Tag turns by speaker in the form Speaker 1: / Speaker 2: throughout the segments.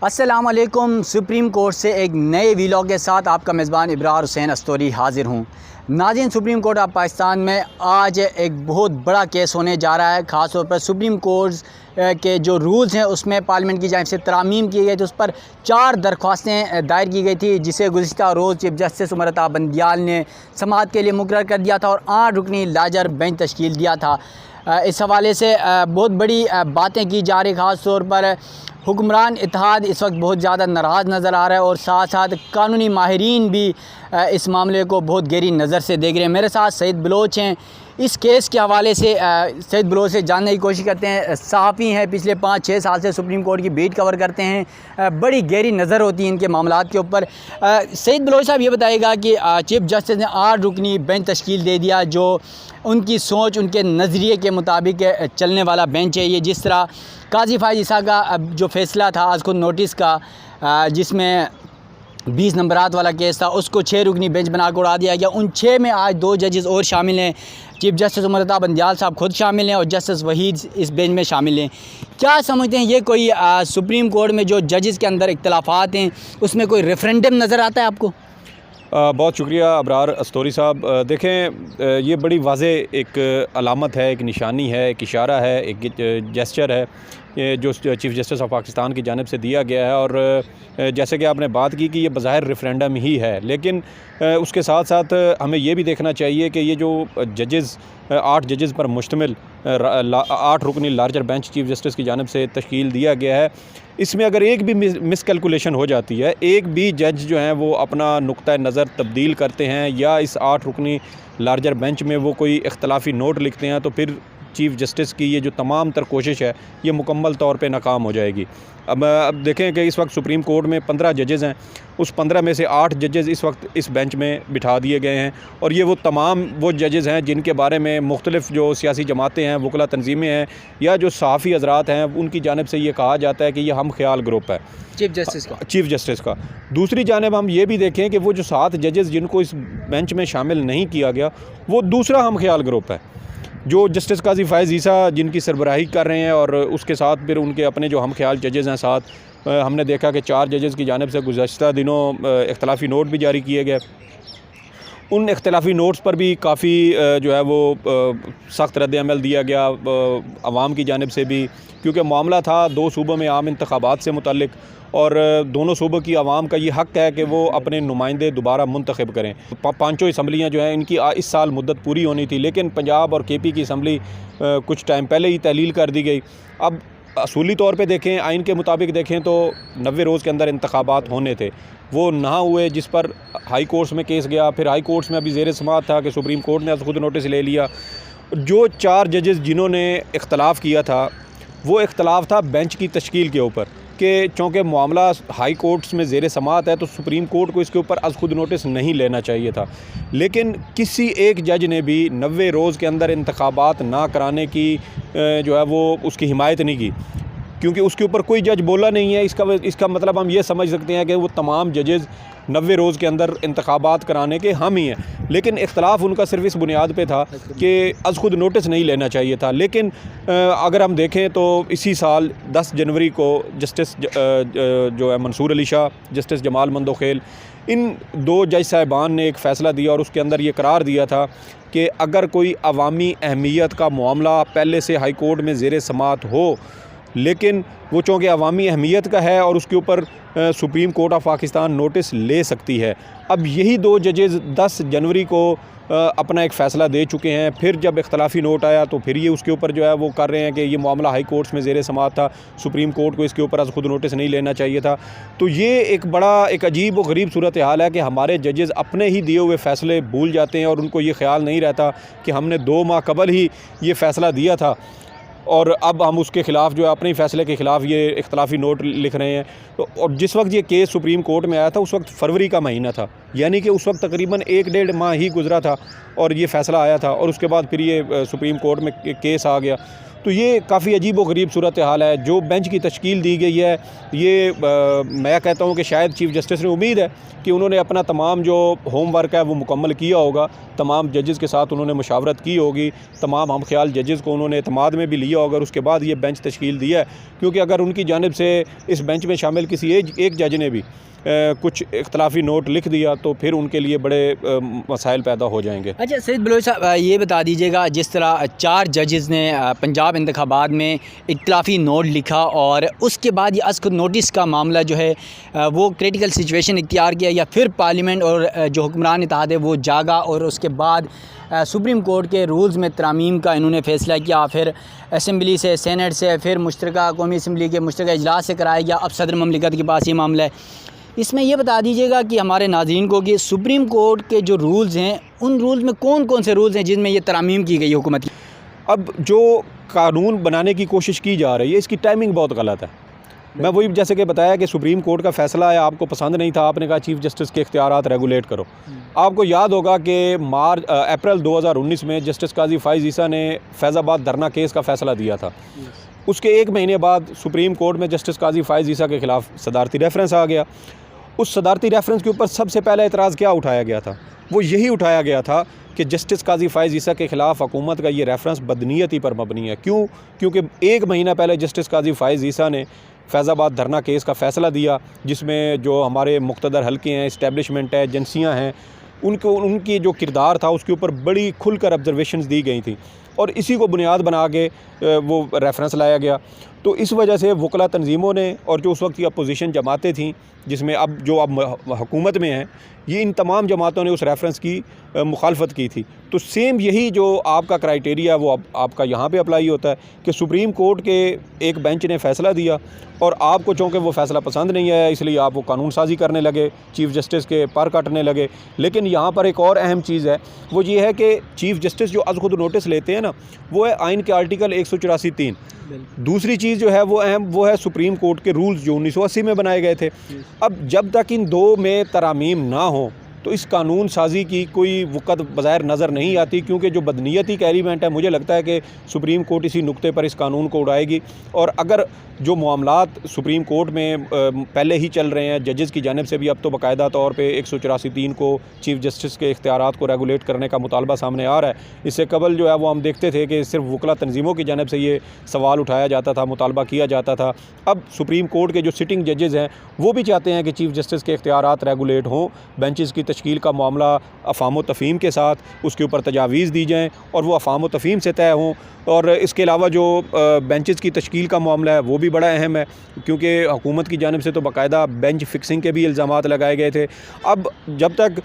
Speaker 1: अस्सलाम वालेकुम। Supreme court से एक नए वीलॉग के साथ आपका मेज़बान इब्रार हुसैन अस्तोरी हाज़िर हूँ। नाज़रीन, सुप्रीम कोर्ट ऑफ पाकिस्तान में आज एक बहुत बड़ा केस होने जा रहा है। ख़ास तौर पर सुप्रीम कोर्ट के जो रूल्स हैं उसमें पार्लियामेंट की जानिब से तरामीम की गई थी। उस पर 4 दरख्वास्तें दायर की गई थी, जिसे गुज़िश्ता रोज़ चीफ जस्टिस उमर बंदियाल ने समाअत के लिए मुकर्रर कर दिया था और 8 रुकनी लार्जर बेंच तश्कील दिया था। इस हवाले से बहुत बड़ी बातें की जा रही। ख़ास तौर पर हुक्मरान इत्तेहाद इस वक्त बहुत ज़्यादा नाराज़ नज़र आ रहा है और साथ साथ कानूनी माहिरीन भी इस मामले को बहुत गहरी नज़र से देख रहे हैं। मेरे साथ सईद बलोच हैं। इस केस के हवाले से सईद बलोच से जानने की कोशिश करते हैं। सहाफ़ी हैं, पिछले 5-6 साल से सुप्रीम कोर्ट की बीट कवर करते हैं, बड़ी गहरी नज़र होती है इनके मामलात के ऊपर। सईद बलोच साहब, ये बताइएगा कि चीफ जस्टिस ने 8 रुकनी बेंच तश्कील दे दिया, जो उनकी सोच, उनके नज़रिए के मुताबिक चलने वाला बेंच है। ये जिस तरह काजी फायज़ ईसा का जो फ़ैसला था आज खुद नोटिस का, जिसमें 20 नंबरात वाला केस था, उसको 6 रुकनी बेंच बनाकर उड़ा दिया गया। उन 6 में आज 2 जजेस और शामिल हैं। चीफ जस्टिस उमर बंदियाल साहब खुद शामिल हैं और जस्टिस वहीद इस बेंच में शामिल हैं। क्या समझते हैं, ये कोई सुप्रीम कोर्ट में जो जजेस के अंदर इख्तलाफात हैं उसमें कोई रेफरेंडम नज़र आता है आपको?
Speaker 2: बहुत शुक्रिया अबरार अस्तोरी साहब। देखें, ये बड़ी वाज़ेह एक अलामत है, एक निशानी है, एक इशारा है, एक जेस्चर है जो चीफ़ जस्टिस ऑफ पाकिस्तान की जानिब से दिया गया है। और जैसे कि आपने बात की कि ये बज़ाहिर रेफरेंडम ही है, लेकिन उसके साथ साथ हमें ये भी देखना चाहिए कि ये जो जजेस 8 जजेस पर मुश्तमिल 8 रुकनी लार्जर बेंच चीफ़ जस्टिस की जानिब से तश्कील दिया गया है, इसमें अगर एक भी मिसकैलकुलेशन हो जाती है, एक भी जज जो हैं वो अपना नुक्ता नज़र तब्दील करते हैं या इस 8 रुकनी लार्जर बेंच में वो कोई इख्तलाफी नोट लिखते हैं, तो फिर चीफ़ जस्टिस की ये जो तमाम तर कोशिश है ये मुकम्मल तौर पे नाकाम हो जाएगी। अब देखें कि इस वक्त सुप्रीम कोर्ट में 15 जजेज़ हैं, उस 15 में से 8 जजेज़ इस वक्त इस बेंच में बिठा दिए गए हैं और ये वो तमाम वो जजेज़ हैं जिनके बारे में मुख्तलिफ़ जो सियासी जमातें हैं, वकला तंजीमें हैं या जो सहाफ़ी हज़रात हैं, उनकी जानिब से ये कहा जाता है कि ये हम ख्याल ग्रुप है चीफ़ जस्टिस का। दूसरी जानिब हम ये भी देखें कि वो जो 7 जजेज़ जिनको इस बेंच में शामिल नहीं किया गया, वो दूसरा हम ख्याल ग्रुप है जो जस्टिस काजी फायज़ ईसा जिनकी सरबराही कर रहे हैं, और उसके साथ फिर उनके अपने जो हम ख्याल जजेज़ हैं साथ। हमने देखा कि 4 जजेज़ की जानिब से गुज़श्ता दिनों इख्तलाफी नोट भी जारी किए गए। उन इख्तलाफी नोट्स पर भी काफ़ी जो है वो सख्त रद्द-ए-अमल दिया गया आवाम की जानिब से भी, क्योंकि मामला था 2 सूबों में आम इंतखाबात से मुतल्लिक और दोनों सूबों की आवाम का ये हक़ है कि वो अपने नुमाइंदे दोबारा मुंतखब करें। 5 असम्बलियाँ जो हैं इनकी इस साल मुद्दत पूरी होनी थी, लेकिन पंजाब और KP की असम्बली कुछ टाइम पहले ही तहलील कर दी गई। अब असूली तौर पे देखें, आइन के मुताबिक देखें तो 90 रोज़ के अंदर इंतखाबात होने थे, वो ना हुए, जिस पर हाई कोर्ट्स में केस गया। फिर हाई कोर्ट्स में अभी ज़ेर समाअत था कि सुप्रीम कोर्ट ने खुद नोटिस ले लिया। जो 4 जजेज़ जिन्होंने इख्तलाफ किया था, वो इख्तलाफ था बेंच की तश्कील के ऊपर, कि चूँकि मामला हाई कोर्ट्स में ज़ेर समाअत है तो सुप्रीम कोर्ट को इसके ऊपर खुद नोटिस नहीं लेना चाहिए था। लेकिन किसी एक जज ने भी 90 रोज़ के अंदर इंतखाबात ना कराने की जो है वो उसकी हिमायत नहीं की, क्योंकि उसके ऊपर कोई जज बोला नहीं है। इसका मतलब हम ये समझ सकते हैं कि वो तमाम जजेज़ 90 रोज़ के अंदर इंतखाबात कराने के हम ही हैं, लेकिन इख्तलाफ उनका सिर्फ इस बुनियाद पे था कि खुद नोटिस नहीं लेना चाहिए था। लेकिन अगर हम देखें तो इसी साल 10 जनवरी को जस्टिस जो है मंसूर अली शाह, जस्टिस जमाल मंदोखेल, इन 2 जज साहिबान ने एक फ़ैसला दिया और उसके अंदर ये करार दिया था कि अगर कोई अवामी अहमियत का मामला पहले से हाई कोर्ट में ज़ेर समाअत हो, लेकिन वो चूँकि अवामी अहमियत का है और उसके ऊपर supreme court of Pakistan notice ले सकती है। अब यही 2 जजेज़ 10 जनवरी को अपना एक फ़ैसला दे चुके हैं। फिर जब इख्तलाफी नोट आया तो फिर ये उसके ऊपर जो है वो कर रहे हैं कि ये मामला हाई कोर्ट्स में ज़ेर समाअत था, सुप्रीम कोर्ट को इसके ऊपर खुद नोटिस नहीं लेना चाहिए था। तो ये एक अजीब व गरीब सूरत हाल है कि हमारे जजेज़ अपने ही दिए हुए फ़ैसले भूल जाते हैं और उनको ये ख्याल नहीं रहता कि हमने 2 माह कबल ही ये फ़ैसला दिया था और अब हम उसके ख़िलाफ़ जो है अपने ही फ़ैसले के ख़िलाफ़ ये इख्तलाफी नोट लिख रहे हैं। तो और जिस वक्त ये केस सुप्रीम कोर्ट में आया था उस वक्त फरवरी का महीना था, यानी कि उस वक्त तकरीबन 1-1.5 माह ही गुज़रा था और ये फ़ैसला आया था, और उसके बाद फिर ये सुप्रीम कोर्ट में केस आ गया। तो ये काफ़ी अजीब व गरीब सूरत हाल है। जो बेंच की तश्कील दी गई है, ये मैं कहता हूँ कि शायद चीफ़ जस्टिस ने उम्मीद है कि उन्होंने अपना तमाम जो होमवर्क है वो मुकम्मल किया होगा, तमाम जजेस के साथ उन्होंने मुशावरत की होगी, तमाम हम ख्याल जजेस को उन्होंने एतमाद में भी लिया होगा और उसके बाद ये बेंच तश्कील दिया है। क्योंकि अगर उनकी जानिब से इस बेंच में शामिल किसी एक जज ने भी कुछ इख्तलाफी नोट लिख दिया तो फिर उनके लिए बड़े मसाइल पैदा हो जाएंगे।
Speaker 1: अच्छा सईद बलोच साहब, ये बता दीजिएगा, जिस तरह 4 जजेस ने पंजाब इंतखाबात में इख्तलाफी नोट लिखा और उसके बाद ये अस्क नोटिस का मामला जो है वो क्रिटिकल सिचुएशन इख्तियार किया, या फिर पार्लियामेंट और जो हुक्मरान इत्तेहाद है वो जागा और उसके बाद सुप्रीम कोर्ट के रूल्स में तरामीम का इन्होंने फ़ैसला किया, फिर असम्बली से, सेनेट से, फिर मुश्तरका कौमी असम्बली के मुश्तरका इजलास से कराया गया, अब सदर ममलिकत के पास ये मामला है। इसमें यह बता दीजिएगा कि हमारे नाज़रीन को कि सुप्रीम कोर्ट के जो रूल्स हैं, उन रूल्स में कौन कौन से रूल्स हैं जिनमें ये तरामीम की गई है हुकूमत की?
Speaker 2: अब जो कानून बनाने की कोशिश की जा रही है, इसकी टाइमिंग बहुत गलत है। मैं वही जैसे कि बताया कि सुप्रीम कोर्ट का फ़ैसला है, आपको पसंद नहीं था, आपने कहा चीफ़ जस्टिस के इख्तियारात रेगुलेट करो। आपको याद होगा कि अप्रैल 2019 में जस्टिस काजी फ़ाइज़ ईसा ने फैज़ाबाद धरना केस का फ़ैसला दिया था। उसके 1 महीने बाद सुप्रीम कोर्ट में जस्टिस काजी फ़ाइज़ ईसा के ख़िलाफ़ सदारती रेफरेंस आ गया। उस सदारती रेफरेंस के ऊपर सबसे पहला एतराज़ क्या उठाया गया था? वो यही उठाया गया था कि जस्टिस काजी फ़ाइज़ ईसा के ख़िलाफ़ हुकूमत का ये रेफरेंस बदनीयती पर मबनी है। क्यों? क्योंकि 1 महीना पहले जस्टिस काजी फ़ाइज़ ईसा ने फैज़ाबाद धरना केस का फ़ैसला दिया, जिसमें जो हमारे मुक़्तदर हल्के हैं, इस्टेब्लिशमेंट है, एजेंसियाँ हैं, उनकी जो किरदार था उसके ऊपर बड़ी खुलकर ऑब्जर्वेशंस दी गई थी और इसी को बुनियाद बना के वो रेफरेंस लाया गया। तो इस वजह से वकला तंजीमों ने और जो उस वक्त की अपोजिशन जमातें थीं, जिसमें अब हुकूमत में हैं, ये इन तमाम जमातों ने उस रेफरेंस की मुखालफत की थी। तो सेम यही जो आपका क्राइटेरिया वो अब आपका यहाँ पे अप्लाई होता है कि सुप्रीम कोर्ट के एक बेंच ने फ़ैसला दिया और आपको चूँकि वो फ़ैसला पसंद नहीं आया, इसलिए आप वो कानून साजी करने लगे, चीफ़ जस्टिस के पर काटने लगे। लेकिन यहाँ पर एक और अहम चीज़ है, वो ये है कि चीफ़ जस्टिस जो अज़ खुद नोटिस लेते हैं ना, वो है आइन के आर्टिकल 184(3). दूसरी चीज़ जो है वो है सुप्रीम कोर्ट के रूल्स जो 1980 में बनाए गए थे। अब जब तक इन दो में तरामीम ना हो तो इस कानून साजी की कोई वक़्त बज़ाहिर नज़र नहीं आती, क्योंकि जो बदनीयती का एलिमेंट है, मुझे लगता है कि सुप्रीम कोर्ट इसी नुक्ते पर इस कानून को उड़ाएगी। और अगर जो मामलात सुप्रीम कोर्ट में पहले ही चल रहे हैं, जजेस की जानिब से भी अब तो बाकायदा तौर पे 184(3) को चीफ़ जस्टिस के इख्तियारात को रेगुलेट करने का मुतालबा सामने आ रहा है। इससे कबल जो है वो हम देखते थे कि सिर्फ वकला तंजीमों की जानिब से ये सवाल उठाया जाता था, मुतालबा किया जाता था। अब सुप्रीम कोर्ट के जो सिटिंग जजेस हैं वो भी चाहते हैं कि चीफ़ जस्टिस के इख्तियारात रेगुलेट हों, बेंचेस की तश्कील का मामला अफ़ाम व तफ़हीम के साथ उसके ऊपर तजावीज़ दी जाएँ और वो अफ़ाम व तफ़हीम से तय हों। और इसके अलावा जो बेंचेस की तश्कील का मामला है वो भी बड़ा अहम है, क्योंकि हुकूमत की जानिब से तो बाकायदा बेंच फिक्सिंग के भी इल्ज़ामात लगाए गए थे। अब जब तक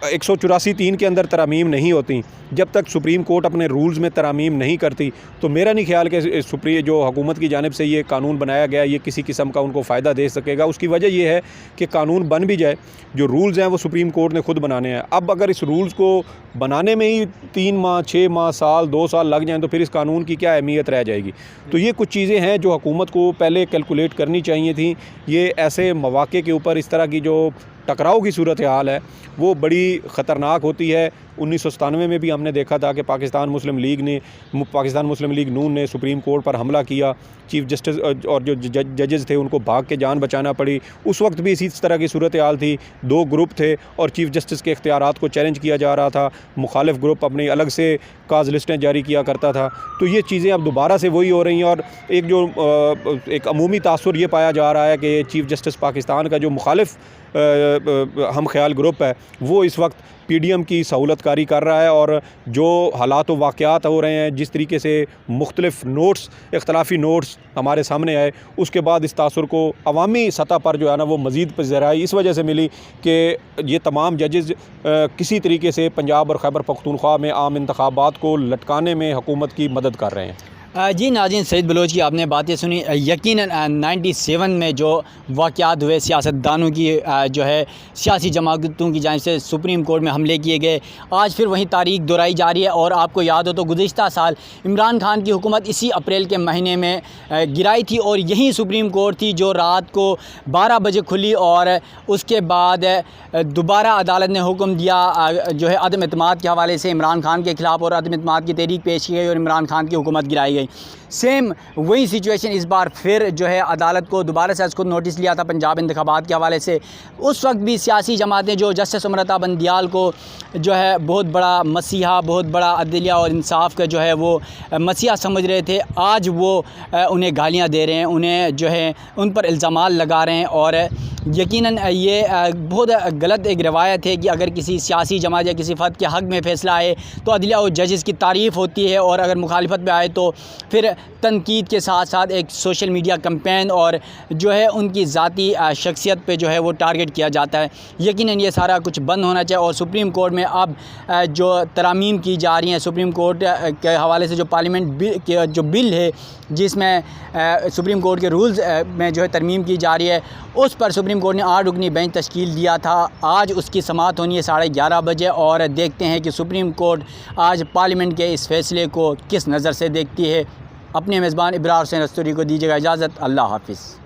Speaker 2: 184(3) के अंदर तरामीम नहीं होती, जब तक सुप्रीम कोर्ट अपने रूल्स में तरामीम नहीं करती, तो मेरा नहीं ख्याल कि जो हुकूमत की जानिब से ये कानून बनाया गया ये किसी किस्म का उनको फ़ायदा दे सकेगा। उसकी वजह यह है कि कानून बन भी जाए, जो रूल्स हैं वो सुप्रीम कोर्ट ने खुद बनाने हैं। अब अगर इस रूल्स को बनाने में ही 3 माह, 6 माह, साल, 2 साल लग जाएँ तो फिर इस कानून की क्या अहमियत रह जाएगी। तो ये कुछ चीज़ें हैं जो हुकूमत को पहले कैलकुलेट करनी चाहिए थी। ये ऐसे मौक़े के ऊपर इस तरह की जो टकराव की सूरत हाल है वो बड़ी ख़तरनाक होती है। 1997 में भी हमने देखा था कि पाकिस्तान मुस्लिम लीग नून ने सुप्रीम कोर्ट पर हमला किया, चीफ़ जस्टिस और जो जजेस थे उनको भाग के जान बचाना पड़ी। उस वक्त भी इसी तरह की सूरत हाल थी, 2 ग्रुप थे और चीफ़ जस्टिस के इख्तियारात को चैलेंज किया जा रहा था। मुखालिफ ग्रुप अपनी अलग से काज लिस्टें जारी किया करता था। तो ये चीज़ें अब दोबारा से वही हो रही हैं और एक अमूमी तासुर ये पाया जा रहा है कि चीफ़ जस्टिस पाकिस्तान का जो मुखालिफ हम ख्याल ग्रुप है वो इस वक्त PDM की सहूलतकारी कर रहा है और जो हालात व वाक़यात हो रहे हैं, जिस तरीके से मुख्तलिफ़ नोट्स, इख्तलाफी नोट्स हमारे सामने आए, उसके बाद इस तासुर को अवामी सतह पर जो है ना वो मज़ीद पज़राई इस वजह से मिली कि ये तमाम जजेस किसी तरीके से पंजाब और खैबर पख्तूनख्वा में आम इंतखाबात को लटकाने में हुकूमत की मदद कर रहे हैं।
Speaker 1: जी नाज़रीन, सईद बलोच की आपने बातें सुनी। यकीनन 97 में जो वाक़यात हुए, सियासतदानों की जो है सियासी जमातों की जानिब से सुप्रीम कोर्ट में हमले किए गए, आज फिर वही तारीख दोहराई जा रही है। और आपको याद हो तो गुज़िश्ता साल इमरान खान की हुकूमत इसी अप्रैल के महीने में गिराई थी और यही सुप्रीम कोर्ट थी जो रात को 12 बजे खुली और उसके बाद दोबारा अदालत ने हुक्म दिया जो है अदम एतमाद के हवाले से इमरान खान के ख़िलाफ़ और अदम एतमाद की तहरीक पेश की गई और इमरान खान की हुकूमत गिराई गई। गई। सेम वही सिचुएशन इस बार फिर जो है अदालत को दोबारा से उसको नोटिस लिया था पंजाब इंतखाबात के हवाले से। उस वक्त भी सियासी जमातें जो जस्टिस अमृता बंदियाल को जो है बहुत बड़ा मसीहा, बहुत बड़ा अदलिया और इंसाफ का जो है वो मसीहा समझ रहे थे, आज वो उन्हें गालियाँ दे रहे हैं, उन्हें जो है उन पर इल्ज़ामात लगा रहे हैं। और यकीनन ये बहुत गलत एक रवायत है कि अगर किसी सियासी जमात या किसी फ़र्द के हक़ में फ़ैसला आए तो अदलिया और जजेस की तारीफ़ होती है, और अगर मुखालिफत में आए तो फिर तनकीद के साथ साथ एक सोशल मीडिया कैंपेन और जो है उनकी ज़ाती शख्सियत पे जो है वो टारगेट किया जाता है। यकीनन ये सारा कुछ बंद होना चाहिए। और सुप्रीम कोर्ट में अब जो तरमीम की जा रही हैं, सुप्रीम कोर्ट के हवाले से जो पार्लियामेंट बिल के जो बिल है जिसमें सुप्रीम कोर्ट के रूल्स में जो है तरमीम की जा रही है, उस पर सुप्रीम कोर्ट ने 8 रुकनी बेंच तश्कील दिया था। आज उसकी समाअत होनी है 11:30 बजे, और देखते हैं कि सुप्रीम कोर्ट आज पार्लियामेंट के इस फैसले को किस नज़र से देखती है। अपने मेज़बान इब्रार हुसैन अस्तूरी को दीजिएगा इजाज़त। अल्लाह हाफ़िज़।